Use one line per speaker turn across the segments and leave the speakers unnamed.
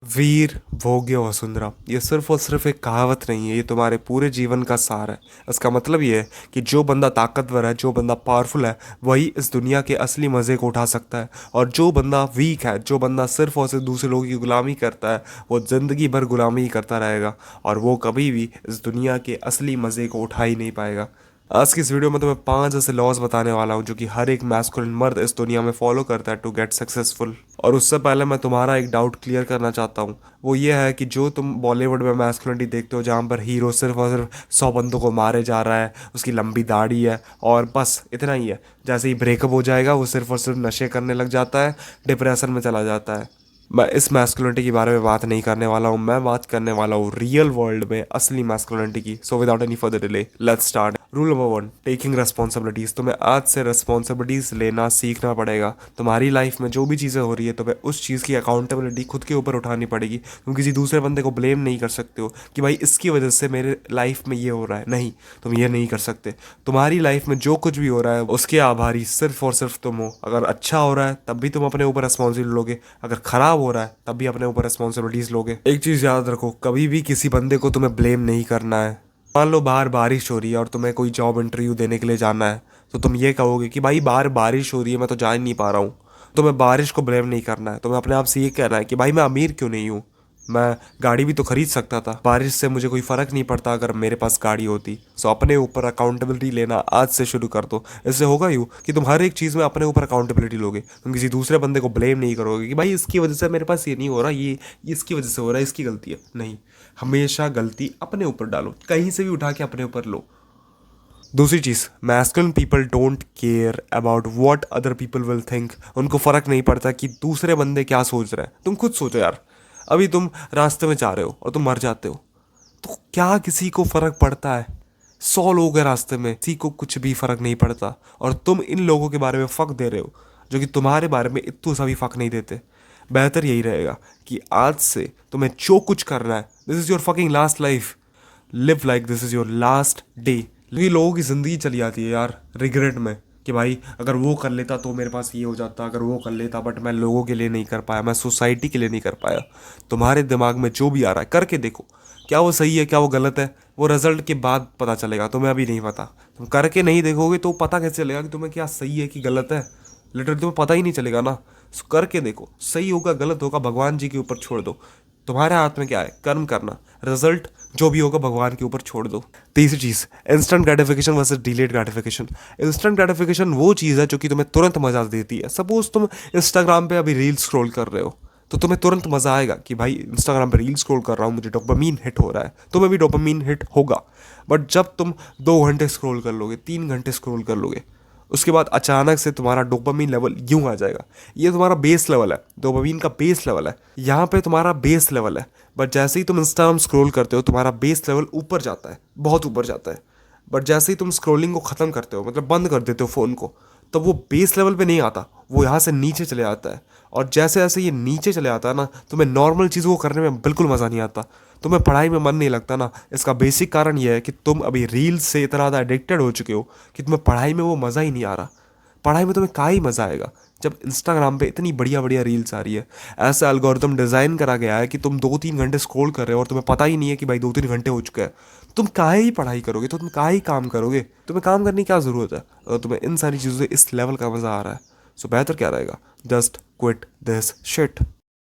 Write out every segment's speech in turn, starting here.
वीर भोग्य वसुंधरा ये सिर्फ और सिर्फ एक कहावत नहीं है, ये तुम्हारे पूरे जीवन का सार है। इसका मतलब ये है कि जो बंदा ताकतवर है, जो बंदा पावरफुल है, वही इस दुनिया के असली मज़े को उठा सकता है। और जो बंदा वीक है, जो बंदा सिर्फ और सिर्फ दूसरे लोगों की गुलामी करता है, वो ज़िंदगी भर गुलामी ही करता रहेगा और वो कभी भी इस दुनिया के असली मज़े को उठा ही नहीं पाएगा। आज की इस वीडियो में तो मैं 5 ऐसे लॉज बताने वाला हूँ जो कि हर एक मैस्कुलिन मर्द इस दुनिया में फॉलो करता है टू गेट सक्सेसफुल। और उससे पहले मैं तुम्हारा एक डाउट क्लियर करना चाहता हूँ। वो ये है कि जो तुम बॉलीवुड में मैस्कुलिनिटी देखते हो, जहाँ पर हीरो सिर्फ और सिर्फ 100 बंदों को मारे जा रहा है, उसकी लंबी दाढ़ी है और बस इतना ही है। जैसे ही ब्रेकअप हो जाएगा वो सिर्फ और सिर्फ नशे करने लग जाता है, डिप्रेशन में चला जाता है। मैं इस मैस्कुलिनिटी के बारे में बात नहीं करने वाला हूँ, मैं बात करने वाला हूँ रियल वर्ल्ड में असली मैस्कुलिनिटी की। So without any further delay let's start. Rule number 1, taking responsibilities. तुम्हें आज से रिस्पॉन्सिबिलिटीज लेना सीखना पड़ेगा। तुम्हारी लाइफ में जो भी चीज़ें हो रही है, तुम्हें उस चीज़ की अकाउंटेबिलिटी खुद के ऊपर उठानी पड़ेगी। तुम किसी दूसरे बंदे को ब्लेम नहीं कर सकते हो कि भाई इसकी वजह से मेरे लाइफ में ये हो रहा है। नहीं, तुम ये नहीं कर सकते। तुम्हारी लाइफ में जो कुछ भी हो रहा है उसके आभारी सिर्फ और सिर्फ तुम हो। अगर अच्छा हो रहा है तब भी तुम अपने ऊपर रिस्पॉन्सिबिलिटी लोगे, अगर खराब हो रहा है तब भी अपने ऊपर रिस्पॉन्सिबिलिटीज लोगे। एक चीज़ याद रखो, कभी भी किसी बंदे को तुम्हें ब्लेम नहीं करना है। मान लो बाहर बारिश हो रही है और तुम्हें कोई जॉब इंटरव्यू देने के लिए जाना है, तो तुम ये कहोगे कि भाई बाहर बारिश हो रही है, मैं तो जा ही नहीं पा रहा हूँ। तुम्हें बारिश को ब्लेम नहीं करना है, तुम्हें अपने आप से ये कहना है कि भाई मैं अमीर क्यों नहीं हूँ, मैं गाड़ी भी तो खरीद सकता था, बारिश से मुझे कोई फ़र्क नहीं पड़ता अगर मेरे पास गाड़ी होती। सो अपने ऊपर अकाउंटेबिलिटी लेना आज से शुरू कर दो। इससे होगा यूँ कि तुम हर एक चीज़ में अपने ऊपर अकाउंटेबिलिटी लोगे। तुम किसी दूसरे बंदे को ब्लेम नहीं करोगे कि भाई इसकी वजह से मेरे पास ये नहीं हो रहा, ये इसकी वजह से हो रहा है, इसकी गलती है। नहीं, हमेशा गलती अपने ऊपर डालो, कहीं से भी उठा के अपने ऊपर लो। दूसरी चीज़, masculine people don't care about what other people will think. उनको फ़र्क नहीं पड़ता कि दूसरे बंदे क्या सोच रहे हैं। तुम खुद सोचो यार, अभी तुम रास्ते में जा रहे हो और तुम मर जाते हो, तो क्या किसी को फ़र्क पड़ता है? 100 लोग हैं रास्ते में, किसी को कुछ भी फ़र्क नहीं पड़ता। और तुम इन लोगों के बारे में फ़र्क दे रहे हो जो कि तुम्हारे बारे में इतना सा भी फ़र्क नहीं देते। बेहतर यही रहेगा कि आज से तुम्हें जो कुछ करना है, this is your fucking last life, live like this is your last day. क्योंकि लोगों की ज़िंदगी चली जाती है यार रिग्रेट में कि भाई अगर वो कर लेता तो मेरे पास ये हो जाता, अगर वो कर लेता, बट मैं लोगों के लिए नहीं कर पाया, मैं सोसाइटी के लिए नहीं कर पाया। तुम्हारे दिमाग में जो भी आ रहा है करके देखो, क्या वो सही है क्या वो गलत है, वो रिजल्ट के बाद पता चलेगा, तुम्हें अभी नहीं पता। तुम करके नहीं देखोगे तो पता कैसे चलेगा कि तुम्हें क्या सही है कि गलत है? लिटरली तुम्हें पता ही नहीं चलेगा ना। सो करके देखो, सही होगा गलत होगा भगवान जी के ऊपर छोड़ दो। तुम्हारे हाथ में क्या है? कर्म करना, रिजल्ट जो भी होगा भगवान के ऊपर छोड़ दो। तीसरी चीज़, instant gratification versus delayed gratification. Instant gratification वो चीज़ है जो कि तुम्हें तुरंत मजा देती है। सपोज तुम इंस्टाग्राम पे अभी रील स्क्रॉल कर रहे हो, तो तुम्हें तुरंत मजा आएगा कि भाई इंस्टाग्राम पे रील स्क्रॉल कर रहा हूँ, मुझे डोपामीन हिट हो रहा है, तुम्हें भी डोपामीन हिट होगा। बट जब तुम 2 घंटे स्क्रॉल कर लोगे, 3 घंटे स्क्रॉल कर लोगे, उसके बाद अचानक से तुम्हारा डोपामीन लेवल यूं आ जाएगा। ये तुम्हारा बेस लेवल है, डोपामीन का बेस लेवल है, यहाँ पे तुम्हारा बेस लेवल है। बट जैसे ही तुम इंस्टाग्राम स्क्रॉल करते हो, तुम्हारा बेस लेवल ऊपर जाता है, बहुत ऊपर जाता है। बट जैसे ही तुम स्क्रॉलिंग को ख़त्म करते हो, मतलब बंद कर देते हो फ़ोन को, तब वो बेस लेवल पे नहीं आता, वो यहाँ से नीचे चले आता है। और जैसे जैसे ये नीचे चले आता है ना, तुम्हें नॉर्मल चीज़ों को करने में बिल्कुल मज़ा नहीं आता, तुम्हें पढ़ाई में मन नहीं लगता ना। इसका बेसिक कारण ये है कि तुम अभी रील्स से इतना ज़्यादा एडिक्टेड हो चुके हो कि तुम्हें पढ़ाई में वो मज़ा ही नहीं आ रहा। पढ़ाई में तुम्हें क्या ही मज़ा आएगा जब इंस्टाग्राम पे इतनी बढ़िया बढ़िया रील्स आ रही है। ऐसा एल्गोरिथम डिज़ाइन करा गया है कि तुम 2-3 घंटे स्क्रॉल कर रहे हो और तुम्हें पता ही नहीं है कि भाई 2-3 घंटे हो चुके हैं। तुम काहे ही पढ़ाई करोगे, तो तुम काहे ही काम करोगे? तुम्हें काम करने की क्या ज़रूरत है अगर तुम्हें इन सारी चीज़ों से इस लेवल का मज़ा आ रहा है? सो बेहतर क्या रहेगा, just quit this shit.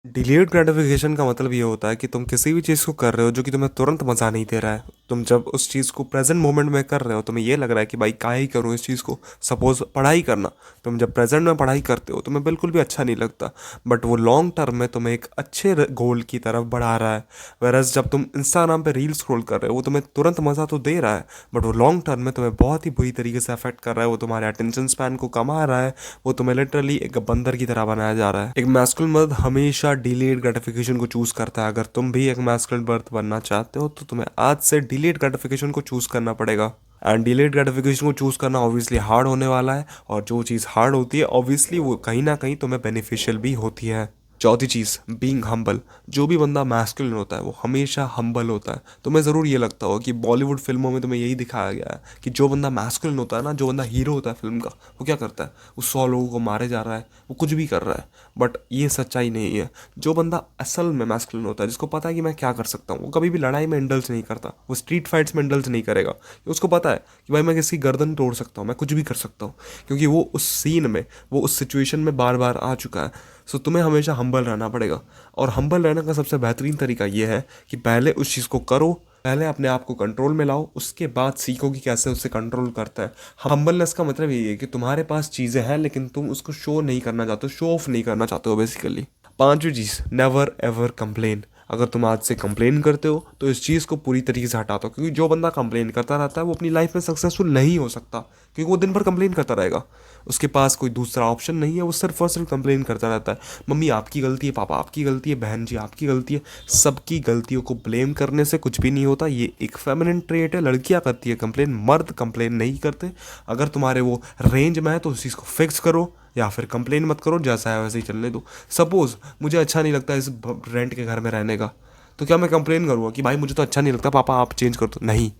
Delayed gratification का मतलब ये होता है कि तुम किसी भी चीज़ को कर रहे हो जो कि तुम्हें तुरंत मज़ा नहीं दे रहा है। तुम जब उस चीज़ को प्रेजेंट मोमेंट में कर रहे हो, तुम्हें ये लग रहा है कि भाई काहे ही करूँ इस चीज़ को। सपोज पढ़ाई करना, तुम जब प्रेजेंट में पढ़ाई करते हो तुम्हें बिल्कुल भी अच्छा नहीं लगता, बट वो लॉन्ग टर्म में तुम्हें एक अच्छे गोल की तरफ बढ़ा रहा है। वेरस जब तुम इंस्टाग्राम पे रील स्क्रॉल कर रहे हो, वो तुम्हें तुरंत मज़ा तो दे रहा है, बट वो लॉन्ग टर्म में तुम्हें बहुत ही बुरी तरीके से अफेक्ट कर रहा है। वो तुम्हारे अटेंशन स्पैन को कमा रहा है, वो तुम्हें लिटरली एक बंदर की तरह बनाया जा रहा है। एक मैस्कुलिन मर्द हमेशा डिलेड ग्रेटिफिकेशन को चूज करता है। अगर तुम भी एक मैस्कुलिन मर्द बनना चाहते हो तो तुम्हें आज से डिलेड ग्रेटिफिकेशन को चूज करना पड़ेगा। एंड डिलेड ग्रेटिफिकेशन को चूज करना ऑब्वियसली हार्ड होने वाला है, और जो चीज़ हार्ड होती है ऑब्वियसली वो कहीं ना कहीं तुम्हें बेनिफिशियल भी होती है। चौथी चीज़, बीइंग हम्बल। जो भी बंदा मैस्कुलिन होता है वो हमेशा हम्बल होता है। तुम्हें ज़रूर ये लगता होगा कि बॉलीवुड फिल्मों में तुम्हें यही दिखाया गया है कि जो बंदा मैस्कुलिन होता है ना, जो बंदा हीरो होता है फिल्म का, वो क्या करता है, वो 100 लोगों को मारे जा रहा है, वो कुछ भी कर रहा है। बट ये सच्चाई नहीं है। जो बंदा असल में मैस्कुलिन होता है, जिसको पता है कि मैं क्या कर सकता हूँ, वो कभी भी लड़ाई में इंडल्ज नहीं करता, वो स्ट्रीट फाइट्स में इंडल्ज नहीं करेगा। उसको पता है कि भाई मैं किसी गर्दन तोड़ सकता हूँ, मैं कुछ भी कर सकता हूँ, क्योंकि वो उस सीन में, वो उस सिचुएशन में बार बार आ चुका है। सो तुम्हें हमेशा हम्बल रहना पड़ेगा। और हम्बल रहने का सबसे बेहतरीन तरीका ये है कि पहले उस चीज़ को करो, पहले अपने आप को कंट्रोल में लाओ, उसके बाद सीखो कि कैसे उससे कंट्रोल करता है। हम्बलनेस का मतलब यही है कि तुम्हारे पास चीज़ें हैं लेकिन तुम उसको शो नहीं करना चाहते हो, शो ऑफ नहीं करना चाहते हो बेसिकली। पांचवी चीज़, नेवर एवर कंप्लेन। अगर तुम आज से कंप्लेन करते हो तो इस चीज़ को पूरी तरीके से हटा दो, क्योंकि जो बंदा कंप्लेन करता रहता है वो अपनी लाइफ में सक्सेसफुल नहीं हो सकता, क्योंकि वो दिन भर कंप्लेन करता रहेगा। उसके पास कोई दूसरा ऑप्शन नहीं है, वो सिर्फ और सिर्फ कंप्लेन करता रहता है। मम्मी आपकी गलती है, पापा आपकी गलती है, बहन जी आपकी गलती है। सबकी गलतियों को ब्लेम करने से कुछ भी नहीं होता। ये एक फेमिनिन ट्रेट है, लड़कियां करती है कंप्लेन, मर्द कंप्लेन नहीं करते। अगर तुम्हारे वो रेंज में है तो उस चीज़ को फिक्स करो, या फिर कंप्लेन मत करो, जैसा है वैसे ही चलने दो। सपोज मुझे अच्छा नहीं लगता इस रेंट के घर में रहने का, तो क्या मैं कंप्लेन करूँगा कि भाई मुझे तो अच्छा नहीं लगता, पापा आप चेंज कर दो? नहीं,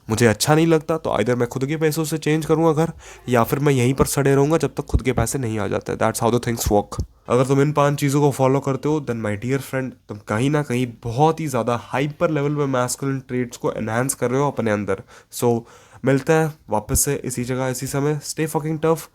मुझे अच्छा नहीं लगता तो आइदर मैं खुद के पैसों से चेंज करूँगा घर, या फिर मैं यहीं पर सड़े रहूँगा जब तक खुद के पैसे नहीं आ जाते। That's how the things work. अगर तुम इन 5 चीज़ों को फॉलो करते हो, देन माय डियर फ्रेंड, तुम कहीं ना कहीं बहुत ही ज़्यादा हाइपर लेवल पे मैस्कुलिन ट्रेट्स को एनहांस कर रहे हो अपने अंदर। सो मिलते हैं वापस से इसी जगह इसी समय। Stay fucking tough,